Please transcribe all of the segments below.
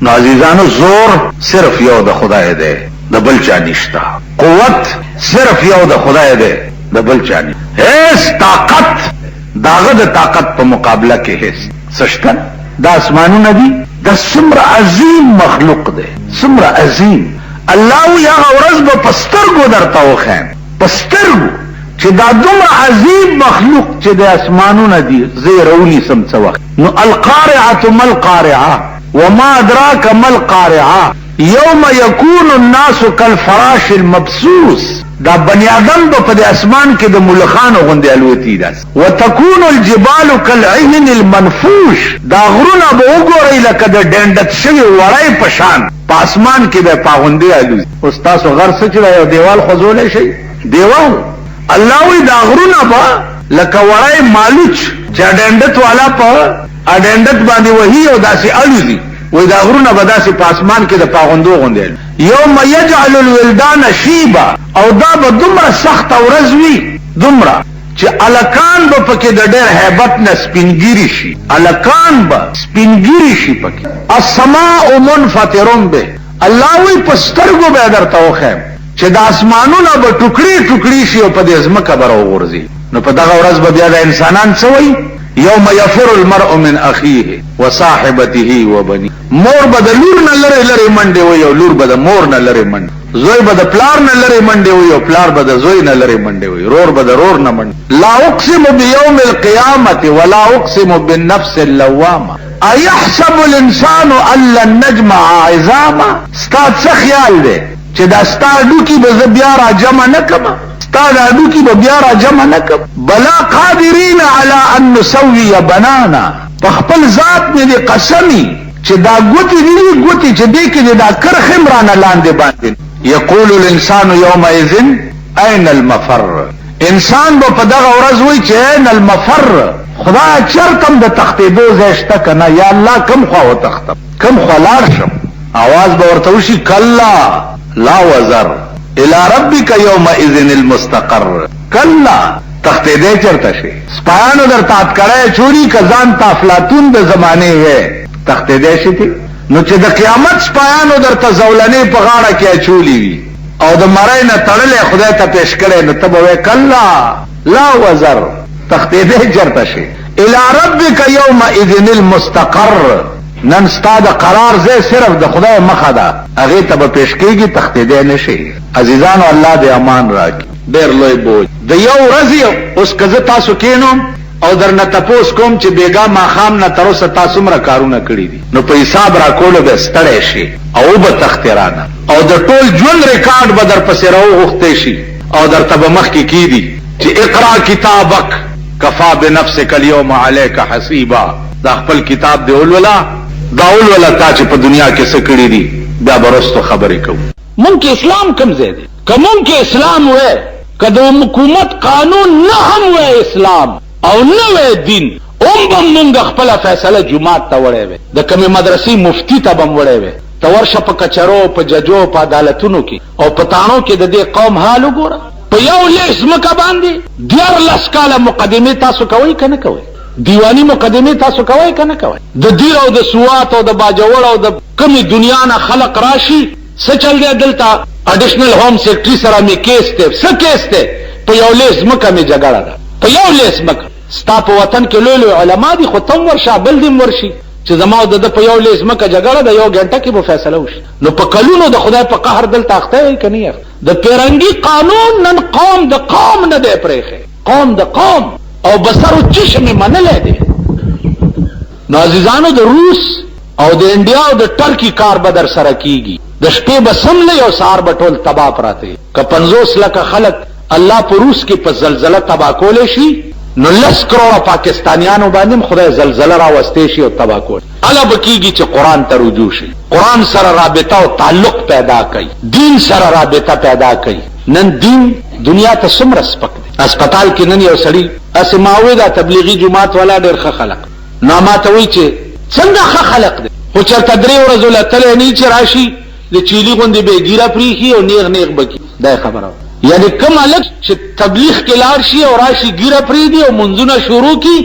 نو عزیزانو زور صرف یو د خدای دی، د بل چا نشتا. قوت صرف یو د خدای دی، د بل چا نشتا. هیڅ طاقت داغه د طاقت په مقابله کې هیڅ سشتن. دا اسمانونه دي، دا څومره عظیم مخلوق دی، څومره عظیم. الله یا ورځ به پسترګو درته وخیم، پسترګو چې دا دومره عظیم مخلوق چې د اسمانونه دي زیرونی سم څه وخت. نو القارعه ما القارعه وما ادراك ما القارعه یوم یکون الناس کالفراش المبثوث. دا بنی آدم به په اسمان کې د ملخانو غوندې الوتی داس. وتكون الجبال كالعهن المنفوش. دا غرونه به وګورئ لکه د ډنډت شوي وړی په شان په اسمان کې به پاغوندې الوزي. اوس تاسو غر څه چې یو دیوال خوځولی شئ؟ دیوال الله وی دا غرونه به لکه وړی مالوچ چې ډنډت والا په ډنډت باندې وهي او داسې الوزي. وی دا غرونه به داسې په اسمان کې د پاغوندو غوندې. یوم یجعل الولدان شیبا. او دا به دومره سخت ورځ وي، دومره چې الکان به پکې د ډېر هیبت نه سپینګیری شي، الکان به سپینګیری شي پکې. السماء منفطر به. الله وی په سترګو به درته وخیم چې د اسمانونه به ټوکړي ټوکړي شي او په دې ځمکه به راوغورځي. نو په دغه ورځ به بیا د انسانان څه وایي؟ یوم یفر المرء من اخیه وصاحبته وبنیه. مور به د لور نه لرې لرې منډې وي او لور به د مور نه لرې منډې. زوی به د پلار نه لرې منډې وي او پلار به د زوی نه لرې منډې وي. رور به د رور نه منډې. لا اقسم بیوم القیامة ولا اقسم بالنفس اللوامة ایحسب الانسان ان لن نجمع عظاما. ستا څه خیال دی چې دا ستا ډوکي به زه بیا را جمع نه کړم؟ ستا دا ډوکي به بیا را جمع نه کړم؟ بلا قادرین علی ان نسوي بنانا. په خپل ذات مې دې قسمی چې دا ګوتې دي ګوتې چې دې کې دا کرخ عمرانه لاندې باندې. یقول الانسان یومئذ این المفر. انسان به په دغه ورځ وایي چې این المفر. خدای چرته د تختېدو ځای شته که نه؟ یا الله کوم خوا وتښتم، کوم خوا لاړ شم؟ آواز به ورته وشي کلا لا وزر الى ربک یومئذ المستقر. کلا تختېدی چرته شي؟ سپایانو درته اتکړی چوری که ځان ته افلاطون د زمانې وی تختېدی شي تی؟ نو چې د قیامت سپایانو درته زولنې په غاړه کې اچولي وي او د مرۍ نه تړلې خدای ته پیش کړی، نو ته به وایې کلا لا وزر تختېدی چرته شي. الى ربک یومئذ المستقر. نن ستا د قرار ځای صرف د خدای مخه ده، هغې ته به پیش کېږي، تختېدی نه شي. عزیزانو الله دې امان راکړي. ډېر لوی بوج د یو ورځې. اوس که زه تاسو کېنم او درنه تپوس کوم چې بیګا ماښام نه تر اوسه تا څومره کارونه کړي دي، نو په حساب راکولو به ستړی شي او به تختې رانه او د ټول ژوند ریکارډ به درپسې راوغوښتی شي او درته به مخکې کېدي چې اقرا کتابک کفا بنفسک الیوم علیک حسیبا. دا خپل کتاب دی ولوله، دا ولوله تا چې په دنیا کې څه کړي دي، بیا به رستو خبرې کوو. مونږ کې اسلام کوم ځای دی؟ که مونږ کې اسلام وی، که د حکومت قانون نه هم وی اسلام او نه وی دین، به مونږ خپله فیصله جومات ته وړی وی، د کمې مدرسې مفتی ته به م وړی وی. ته ورشه په کچرو، په ججو، په عدالتونو کې او په تاڼو کې د دې قوم حال وګوره. په یو لیس ځمکه باندې 14 کاله مقدمې تاسو کوئ که نه کوئ؟ دیوانی مقدمه تاسو کوئ که نه کوئ؟ د دیر او د سوات او د باجوړ او د کمی دنیا نه خلق راشي. څه چل دی دلته؟ اډیشنل ہوم سیکرټري سره می کیس دی. څه کیس دی؟ په یو لیس ځمکه می جګړه ده، په یو لیس ځمکه. ستا په وطن کې لوی لوی علما دي، خو ته هم ورشه بل دې هم ورشي چې زما او د ده په یو لیس ځمکه جګړه ده، 1 غنټه کې به فیصله وشي. نو په کلونو د خدای په قهر دلته اخته یې که نه یې؟ د پیرنګي قانون نن قوم د قوم نه دی پرېښی، قوم د قوم او بسر و چشم منلے دے. نو عزیزانو د روس او د انډیا او د ټرکی کار به در سره کیږي. د شپې به سملی او سهار به ټول تباه پراته. که 50 لکه خلک الله په روس کې په زلزله تباه کولی شي، نو 10 کروڑه پاکستانیانو باندې هم خدای زلزله راوستی شي او تباه کولی. الا به کیږي چې قرآن ته رجوع شي، قرآن سره رابطه او تعلق پیدا کوي، دین سره رابطه پیدا کوي. نن دین دنیا ته څومره سپک دی. اسپتال کې نن یو سړي اسې ما وی دا تبلیغي جماعت والا ډېر ښه خلق، نو ما ته وایي چې څنګه ښه خلق دی، خو چېرته 3 ورځو له تلی نه چې راشي د چیلي غوندې به یې ګیره پرېښي او نیغ نیغ به کي. دا خبره یعنې کوم هلک چې تبلیغ کې لاړ شي او راشي ګیره پرېږدي او منځونه شروع کړي،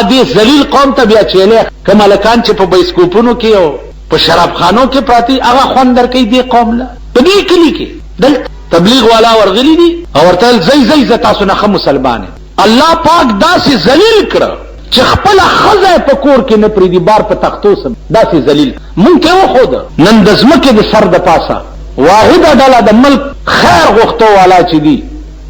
دې ذلیل قوم ته بیا چیلی. کوم هلکان چې په بایسکوپونو کې او په شراب خانو کې پراتی هغه خوان درکې دی قوم له په دې کلی کې دل تبلیغ والا ورغلی دي او ورته زئی تاسو نه مسلمان الله پاک داسې ذلیل کړ چې خپل خزه په کور کې نه پریدي بار په تختو سم داسې ذلیل مونږ ته وخود نن د زمکه د سر د پاسه واحده ډله د ملک خیر غوښتو والا چې دي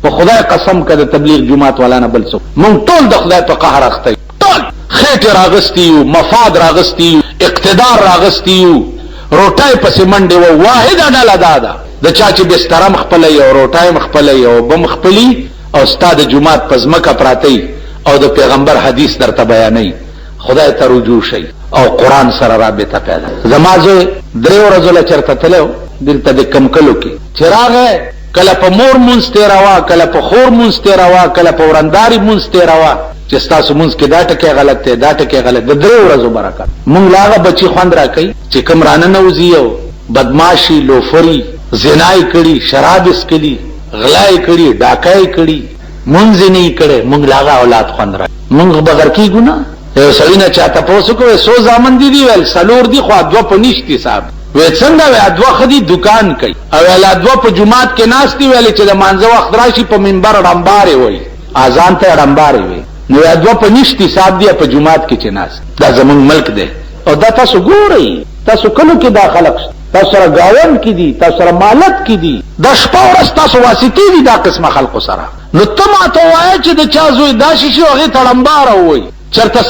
په خدای قسم کړه تبلیغ جماعت والا نه بل څه مونږ ټول د خدای په قهر اخته ټول خېټه راغستیو مفاد راغستیو اقتدار راغستیو روټای پسې منډه و واحده ډله دادا د چا چې بستر مخپل یو روټای مخپل یو بم خپلی او استاد جماعت پزمکه پراتی او د پیغمبر حدیث درته بیانې خدای ته رجوع شي او قران سره رابطه پیدا زمازه درو ورځې چرته تلو دلته د کمکلو کې چراغ کله په مور مونږ تیروا کله په خور مونږ تیروا کله په ورنداري مونږ تیروا چې تاسو مونږ کې دا ټکي غلط دی دا ټکي غلط د درو ورځې برکت مونږ لاغه بچي خوند راکې چې کمرانه نوځیو بدمعشي لوفري زنای کړي شراب اسکلي غلای کړي ډاکای کړي مونږ نه کړي مونږ لاغه اولاد خوند را مونږ بغیر کی ګنا یو سړی نه چاته پوسو کوي سو ځامن دي ویل سلور دي خو دوا پنيشتي صاحب وې څنګه وې ادوا خدي دکان کوي او ول ادوا په جمعات کې ناشتي ویل چې د مانځه وخت راشي په منبر رمبارې وای اذان ته رمبارې وای نو ادوا پنيشتي صاحب دی په جمعات کې چې ناس دا زمون ملک دی او دا تاسو ګورئ تاسو کلو کې داخلك تاسو سره گاون کی دي تاسو سره مالت کی دي د شپه ورځ تاسو واسطي دي دا قسمه خلق سره نو تما ته وای چې د چا زوی داشي شي هغه تړمبار وای چرته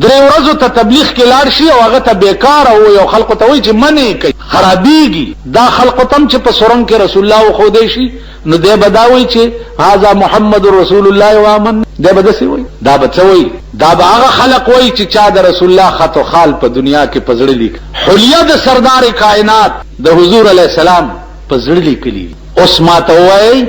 درې ورځو ته تبلیغ کې لاړ شي او هغه ته بیکار وای او خلق ته وای چې منی کوي خرابيږي دا خلق تم چې په سورن کې رسول الله خو دې شي نو دې بداوي چې هاذا محمد رسول الله و امن دې بدسي وای دا بچوي دا هغه خلق وای چې چا د رسول الله خط او خال په دنیا کې پزړلی حلیه د سردار کائنات د حضور علی السلام پزړلی کلی اوس ما ته وای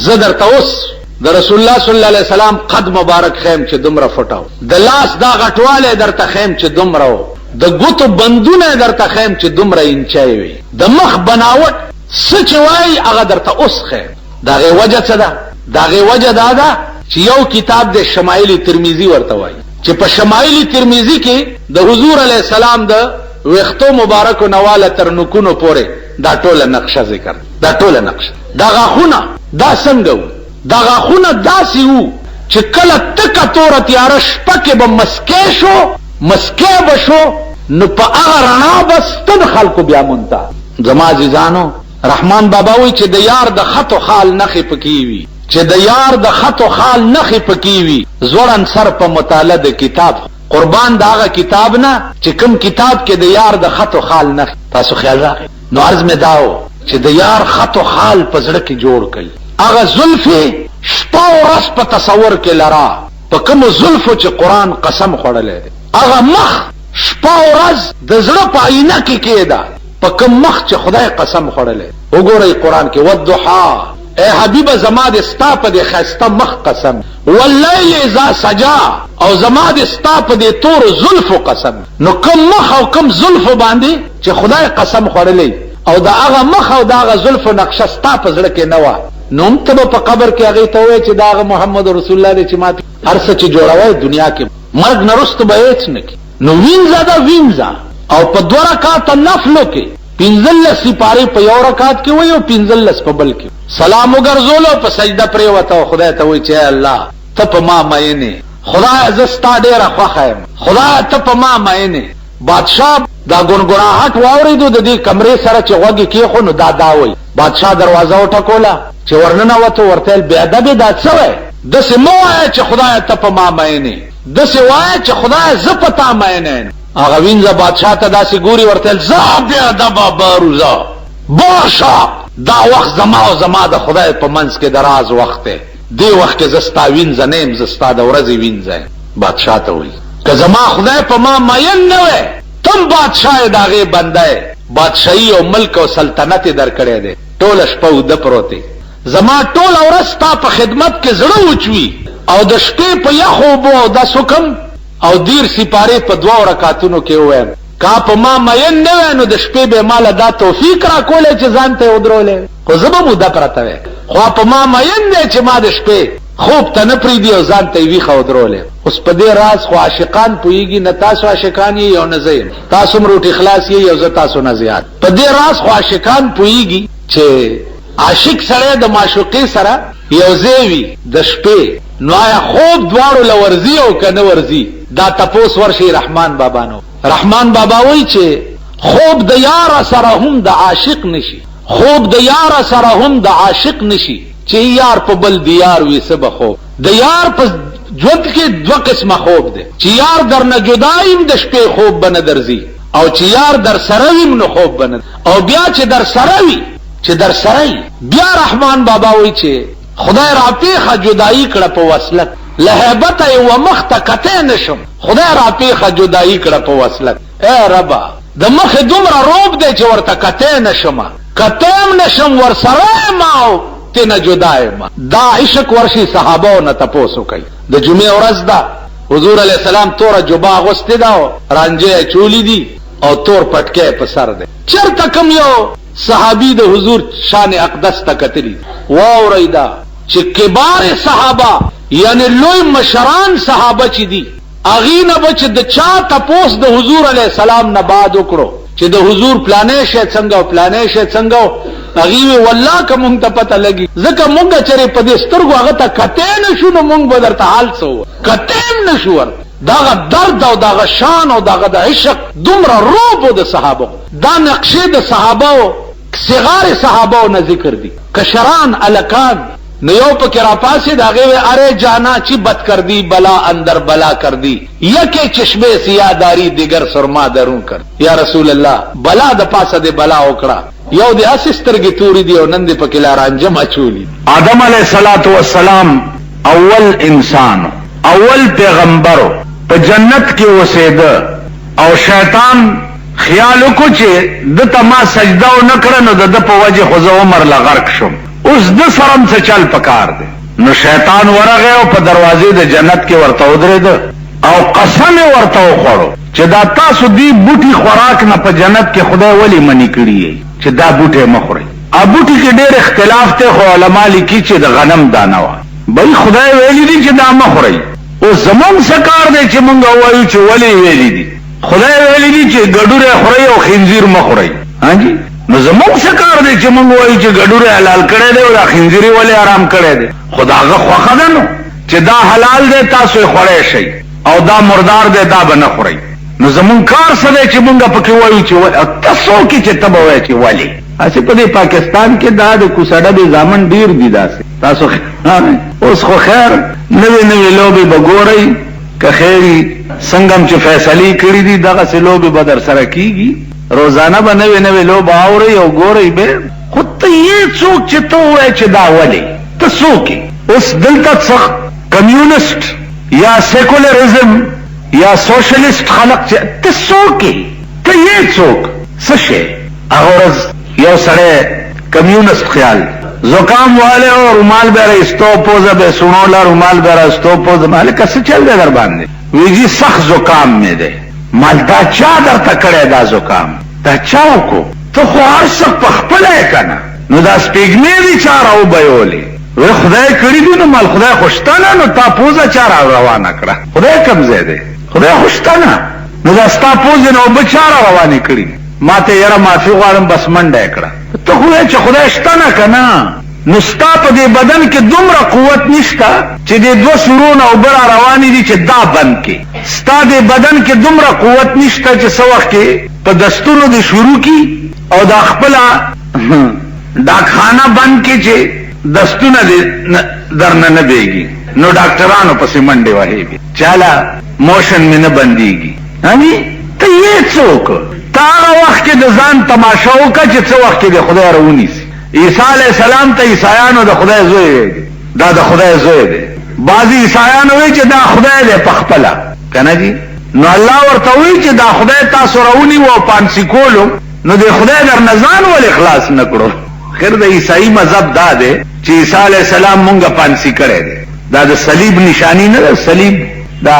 زدر ته اوس د رسول الله صلی الله علیه وسلم قد مبارک خیم چې دومره فټاو د لاس دا غټواله درته خیم چې دومره د ګوتو بندونه درته خیم چې دومره انچای وي د مخ بناوټ سچ وای هغه درته اوس خیم داغه وجه څه ده داغه وجه دا ده چې یو کتاب د شمائل ترمذی ورته وای چې په شمائل ترمذی کې د حضور علی السلام د وختو مبارک نواله تر نکونو پورې دا ټوله نقشه ذکر دا ټوله نقشه دا غاخونه دا څنګه دا غاخونه داسې وو چې کله تکه تور تیار شپکه به مسکې شو مسکې بشو نو په هغه رڼا بس تد خلکو بیا مونتا زما عزیزانو رحمان بابا وی چې د یار د خط او خال نخې پکې وي چې د یار د خط او خال نخې پکې وي زوړن سر په مطالعه د کتاب قربان داغه کتاب نه چې کوم کتاب کې د یار د خط او خال نخ تاسو خیال راغی نو عرض می داو چې د یار خط او خال په زړه کې جوړ کړي هغه زلفي شپه او ورځ په تصور کې لرا په کوم زلفو چې قران قسم خوړلې ده هغه مخ شپه او ورځ د زړه په عینه کې کېدا په کوم مخ چې خدای قسم خوړلې وګورئ قران کې والضحى اے حبیب زما د ستا په دې خسته مخ قسم واللیل اذا سجا او زما د ستا په دې تور زلف قسم نو کوم مخ او کوم زلف باندې چې خدای قسم خوړلې او دا هغه مخ او دا هغه زلف نقشه ستا په زړه کې نه و نو ته په قبر کې هغه ته وای چې دا هغه محمد رسول الله دې چې ما هر څه چې جوړوي دنیا کې مرګ نرست به هیڅ نه کی نو وینځه دا وینځه او په دوه رکعات نفلو کې پنځل سپاره په یو رکعت کې وای او پنځل په بل کې سلام وګرځولو په سجده پرې وته خدای ته وای چې الله ته په ما مینه خدای زستا ډېر خوخایم خدای ته په ما مینه بادشاہ دا ګونګراهټ واوریدو د دې کمرې سره چې وګي کې خو نو دا وای بادشاہ دروازه وټکولا چې ورننه وته ورته بیا ادب دا څه وای د سمو وای چې خدای ته په ما مینه د سی وای چې خدای ز پتا مینه هغه وینځه بادشاہ ته داسې ګوري ورته ز بیا د باروزا باشا دا وخت زما او زما د خدای په منځ کې دراز وخت دی دی وخت کې زستا وینځه نیم زستا د ورځې وینځه بادشاہ ته وای که زما خدای په ما مین نه وای تم بادشاہ داغه بندای بادشاہي او ملک او سلطنت درکړې دي ټول شپه د پروتي زما ټول ورځ تا په خدمت کې زړه وچوي او د شپې په یخو بو د سکم او دیر سپاره په دوه رکعاتونو کې وایم کا په ما مین نه نو د شپې به مال دا توفیق را کولې چې ځان ته ودرولې خو زبم مده پرته وې خو په ما مین نه چې ما د شپې خوب ته نه پریدي او ځان ته ویښه ودرولې. اوس په دې راز خو عاشقان پوهېږي، نه تاسو عاشقان یې یو نه زه یم، تاسو هم روټي خلاص یې یو زه تاسو نه زیات. په دې راز خو عاشقان پوهېږي چې عاشق سره د معشوقې سره یو ځای وي د شپې، نو آیا خوب دواړو له ورځي او که نه ورځي؟ دا تپوس ورشي رحمان بابا نو. رحمان بابا وایي چې خوب د یار سره هم د عاشق نشي، خوب د یار سره هم د عاشق نشي، چې یار په بل دیار وي سبا خوب. د یار په ژوند کې دوه قسمه خوب دی، چې یار در نه جدایم د شپې خوب به نه درځي، او چې یار در سره وي نو خوب به نه، او بیا چې در سره وي، چې در سره وي بیا رحمان بابا وایي چې خدای را پیخه جدائی کړه په وصلت، له هیبته یې و مخ ته کتی نشم، خدای را پیخه جدائی کړه په وصلت. ای ربا د مخې دومره روب دی چې ورته کتی نشم، کتیم نشم ورسره ما تینا جدا ما. دا عشق ورشي صحابو نه تپوسو کوي. د جمعې ورځ ده، حضور علیہ السلام تور جبا اغوستی دا، رانجه چولی دی او تور پټکه په سر ده. چرته کم یو صحابی د حضور شان اقدس ته کتلی واوریدا چې کبار صحابه یعنی لوی مشران صحابه چې دي اغینه بچ د چا تپوس د حضور علیہ السلام نه بعد وکړو چې د حضور پلانې شه څنګه او پلانې شه څنګه، اغي والله که مونږ ته پته لګي، ځکه مونږ چرې په دې سترګو هغه ته کته نشو نو مونږ به درته حال څه کته نشو. داغه درد او داغه شان او داغه د عشق دومره روب د صحابه، دا نقشې د صحابه صغار صحابه نه ذکر دي، کشران الکان نو یو پکې را پاسې داغه اره جانا چې بد کر دی بلا اندر بلا کر دی، یکه چشمه سیاداری دیگر سرما درون کر. یا رسول الله بلا د پاسه د بلا وکړه، یو د اسسترګي توري دی او نن د پکې لارانجم اچولی. آدم علیہ الصلوۃ والسلام اول انسان، اول پیغمبر په جنت کې اوسېده، او شیطان خیال وکړ چې د تما سجده و نکړه نو د په وجه خو زه عمر لا غرق شم، اوس د سرم څه چل پکار دی. نو شیطان ورغه او په دروازې د جنت کې ورته ودرېد او قسم ورته وخوړو چې دا تاسو دی بوټي خوراک نه په جنت کې خدای ولی منی کړی چې دا بوټي مخوري. ا بوټي کې ډېر اختلاف ته خو علما لیکي چې د غنم دانه و، بای خدای ویلی دی چې دا مخوري، او زمون سکار دی چې مونږ وایو چې ولی ویلی دی. خدای ویلی دی چې ګډوره خوري او خنزیر مخوري. ها جی نو زمون سکار دی چې مونږ وایو چې ګډوره حلال کړي دی او خنزیر ولی آرام کړي دی. خداغه خوخه ده نو چې دا حلال دی تاسو خورئ شي او دا مردار دی دا به نه خورئ. نو زمون کار سره چې مونږ پکې وایو چې تاسو کې چې تبه وایي چې ولی اسی په دې پاکستان کې دا د کوساډه به ځامن ډیر دي داسې تاسو اوس خو خیر نوې نوې لوبي بګورئ که خیری څنګه چې فیصله کړی دي دغه څه لوبي به در سره کیږي، روزانه به نوې نوې لوب اوري او ګورئ به. خو ته یې څوک چې ته وایې چې دا ولی ته څوک اوس دلته څخ کمیونست یا سیکولرزم یا سوشلیست خلق چې ته څوک ته یې څوک څه شي. هغه یو سړی کمیونست خیال زکام والے اور رومال بیره استو پوزه به سنولا رومال بیره استو پوزه مالک څه چل دی در باندې ویجی سخت زکام می دی مال دا چا درته کړی دا زکام دا چا کو ته خو هر څه په خپل کنه نو دا سپېګمې دي چا راو بيولې و خدای کړی دی نو مال خدای خوشتانه نو تا پوزه چا روانه کړه خدای کم زیاده خدای خوشتانه نو دا ستا پوزه نو بچاره روانه کړی ما ته یاره معافي غواړم بس منډه کړه ته خو چې خدای شته نه کنه نو ستا په دې بدن کې دومره قوت نشته چې دې دوه سورونه او بر روانې دي چې دا بند کې ستا دې بدن کې دومره قوت نشته چې څو وخت کې په دستونو دې شروع کی او دا خپل دا خانه بند کې چې دستونه دې درنه نه بیږي نو ډاکټرانو پسې منډه وهي چاله موشن مې نه بنديږي هني ته یې څوک تاغه وخت کې د ځان تماشا وکړه چې څو وخت کې د خدای راونیسي. عیسی علیہ السلام ته عیسایانو د خدای زوی دا د خدای زوی دی، بعضی عیسایانو وی چې دا خدای دی په خپله کنه جی نو الله ورته وی چې دا خدای تاسو راونی و پانسی کولو نو د خدای در نزان ول اخلاص نکړو. خیر د عیسائی مذهب دا دی چې عیسی علیہ السلام مونږه پانسی کړی دی، دا د صلیب نشانی نه ده، صلیب دا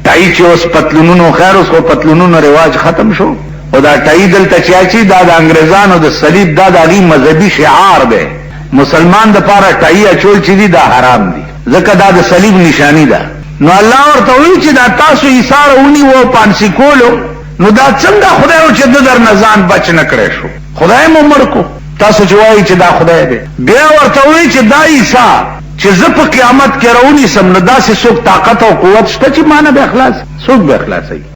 ټای چې اوس پتلونونو خیر اوس خو پتلونونو رواج ختم شو او دا ټای دلته چاچی دا د انګريزانو د صلیب دا د غي مذهبي شعار دی، مسلمان د پاره ټای اچول چې دی دا حرام دی. ځکه دا د صلیب نشانی ده. نو الله ورته وی چې دا تاسو ایثار ونی وو پانسی کولو، نو دا څنګه خدای او چې د در نزان بچ نه کړې شو، خدای مو مړ کو. تاسو جوابي چې دا خدای دی. بیا ورته وی چې دا عیسی چې زه په قیامت کې راونی سم، نو داسې څوک طاقت او قوت شته چې مانه به اخلاص څوک به اخلاصي.